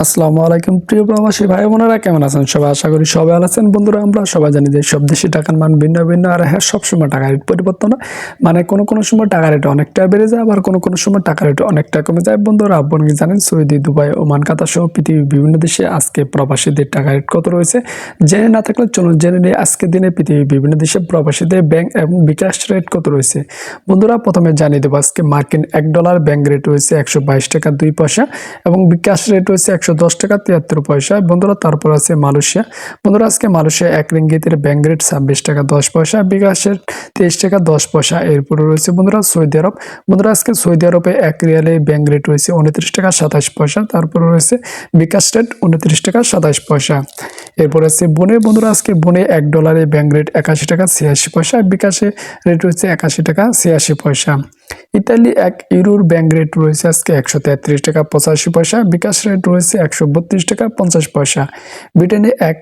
আসসালামু আলাইকুম প্রিয় প্রবাসী ভাই বোনেরা, কেমন আছেন সবাই? আশা করি সবাই ভালো আছেন। বন্ধুরা, আমরা সবাই জানি যে সব দেশে টাকার মান ভিন্ন ভিন্ন, আর হ্যাঁ, সবসময় টাকার রেট পরিবর্তন হয়। মানে কোনো সময় টাকার রেট অনেকটা বেড়ে যায়, আবার কোনো সময় টাকার রেট অনেকটা কমে যায়। বন্ধুরা, আপনি কি জানেন সৌদি, দুবাই, ওমান, কাতার সহ পৃথিবীর বিভিন্ন দেশে আজকে প্রবাসীদের টাকার রেট কত রয়েছে? জেনে না থাকলে চলুন জেনে নিই আজকের দিনে পৃথিবীর বিভিন্ন দেশে প্রবাসীদের ব্যাংক এবং বিকাশ রেট কত রয়েছে। বন্ধুরা, প্রথমে জানিয়ে দেবো আজকে মার্কিন $1 ব্যাংক রেট রয়েছে 122 টাকা 2 পয়সা এবং বিকাশ রেট হচ্ছে 110 টাকা 73 পয়সা। বন্ধুরা, তারপর আছে মালয়েশিয়া। বন্ধুরা, আজকে মালয়েশিয়া 1 রিঙ্গিতের ব্যাংক রেট 26 টাকা 10 পয়সা, বিকাশের 23 টাকা 10 পয়সা। এরপরে রয়েছে বন্ধুরা সৌদি আরব। বন্ধুরা, আজকে সৌদি আরবে 1 রিয়ালে ব্যাংক রেট রয়েছে 29 টাকা 27 পয়সা। তারপরে রয়েছে বিকাশ রেট 29 টাকা 27 পয়সা। এরপর আছে বনে। বন্ধুরা, আজকে বনে $1 ব্যাংক রেট 81 টাকা 86 পয়সা, বিকাশে রেট রয়েছে 81 টাকা 86 পয়সা। ইতালি 1 ইউরোর ব্যাংক রেট রয়েছে আজকে 133 টাকা 85 পয়সা, বিকাশ রেট রয়েছে 132 টাকা 50 পয়সা। ব্রিটেনে 1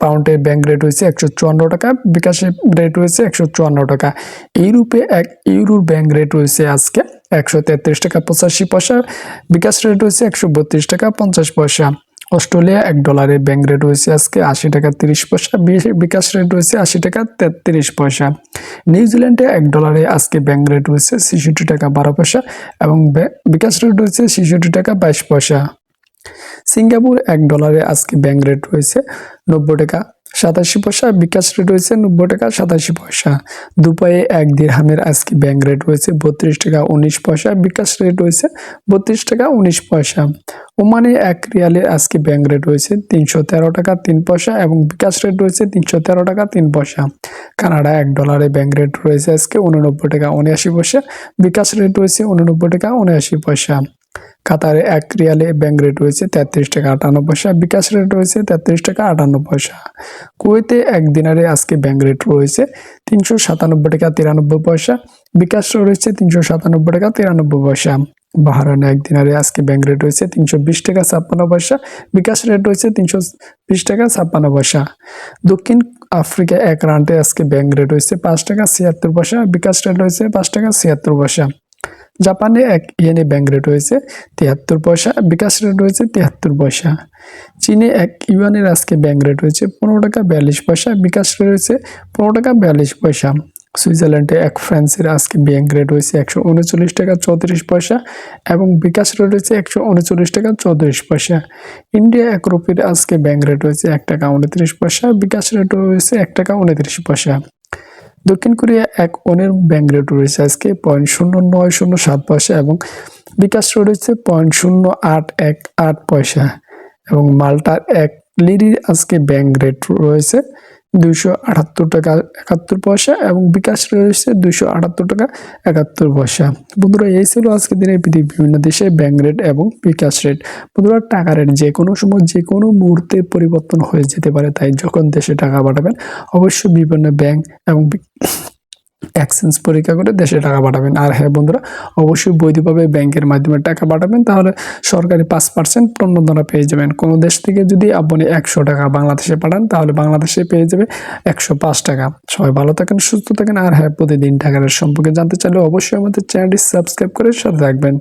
পাউন্ডের ব্যাংক রেট হয়েছে 154 টাকা, বিকাশের রেট রয়েছে 154 টাকা। ইউরোপে 1 ইউরোর ব্যাংক রেট রয়েছে আজকে 133 টাকা 85 পয়সা, বিকাশ রেট হয়েছে 132 টাকা 50 পয়সা। অস্ট্রেলিয়া $1 ব্যাংক রেট রয়েছে আজকে 80 টাকা 30 পয়সা, বিকাশ রেট রয়েছে 80 টাকা 33 পয়সা। নিউজিল্যান্ডে $1 আজকে ব্যাংক রেট রয়েছে 66 টাকা 12 পয়সা এবং বিকাশ রেট রয়েছে 66 টাকা 22 পয়সা। সিঙ্গাপুর $1 আজকে ব্যাংক রেট রয়েছে 90 টাকা 87 পয়সা, বিকাশ রেট রয়েছে 90 টাকা 87 পয়সা। দুবাইয়ে 1 দিরহামের আজকে ব্যাংক রেট রয়েছে 32 টাকা 19 পয়সা, বিকাশ রেট রয়েছে 32 টাকা 19 পয়সা। ওমানে 1 রিয়ালে আজকে ব্যাংক রেট রয়েছে 313 টাকা 3 পয়সা এবং বিকাশ রেট রয়েছে 313 টাকা 3 পয়সা। কানাডা $1 ব্যাংক রেট রয়েছে আজকে 89 টাকা 79 পয়সা, বিকাশ রেট রয়েছে 89 টাকা 79 পয়সা। কাতারে 1 রিয়ালে ব্যাংক রেট রয়েছে 33 টাকা 58 পয়সা, বিকাশ রেট রয়েছে 33 টাকা 58 পয়সা। কুয়েতে 1 দিনারে আজকে ব্যাংক রেট রয়েছে 397 টাকা 93 পয়সা, বিকাশ রয়েছে 397 টাকা 93 পয়সা। বাহরাইনে 1 দিনারে আজকে ব্যাংক রেট রয়েছে 320 টাকা 56 পয়সা, বিকাশ রেট রয়েছে 320 টাকা 56 পয়সা। দক্ষিণ আফ্রিকা 1 রান্ডে আজকে ব্যাংক রেট রয়েছে 5 টাকা 76 পয়সা, বিকাশ রেট রয়েছে 5 টাকা 76 পয়সা। জাপানে 1 ইয়েনে ব্যাংক রেট রয়েছে 73 পয়সা, বিকাশ রেট রয়েছে 73 পয়সা। চীনে 1 ইউয়ানের আজকে ব্যাংক রেট রয়েছে 15 টাকা 42 পয়সা, বিকাশ রেট রয়েছে 15 টাকা 42 পয়সা। সুইজারল্যান্ডে 1 ফ্রান্সের আজকে ব্যাংক রেট রয়েছে 139 টাকা 34 পয়সা এবং বিকাশ রেট রয়েছে 139 টাকা 34 পয়সা। ইন্ডিয়া 1 রুপির আজকে ব্যাংক রেট রয়েছে 1 টাকা 29 পয়সা, বিকাশ রেট রয়েছে 1 টাকা 29 পয়সা। দক্ষিণ কোরিয়া 1 ওনের ব্যাংক রেট রয়েছে আজকে 0.0907 পয়সা এবং বিকাশ রেট রয়েছে 0.0818 পয়সা এবং মাল্টার 1 লিরির আজকে ব্যাংক রেট রয়েছে 278 টাকা 71 পয়সা এবং বিকাশ রয়েছে 278 টাকা 71 পয়সা। বন্ধুরা, এই ছিল আজকের দিনে পৃথিবীর বিভিন্ন দেশে ব্যাংক রেট এবং বিকাশ রেট। বন্ধুরা, টাকা রেট যে কোনো সময় যে কোনো মুহূর্তে পরিবর্তন হয়ে যেতে পারে, তাই যখন দেশে টাকা পাঠাবেন অবশ্যই বিভিন্ন ব্যাংক এবং এক্সচেঞ্জ পরীক্ষা করে দেশে টাকা পাঠাবেন। আর হ্যাঁ বন্ধুরা, অবশ্যই বৈধভাবে ব্যাংকের মাধ্যমে টাকা পাঠাবেন, তাহলে সরকারি 5% প্রণোদনা পেয়ে যাবেন। কোনো দেশ থেকে যদি আপনি 100 টাকা বাংলাদেশে পাঠান, তাহলে বাংলাদেশে পেয়ে যাবে 105 টাকা। সবাই ভালো থাকেন, সুস্থ থাকেন। আর হ্যাঁ, প্রতিদিন টাকার সম্পর্কে জানতে চাইলে অবশ্যই আমাদের চ্যানেলটি সাবস্ক্রাইব করে সাথে থাকবেন।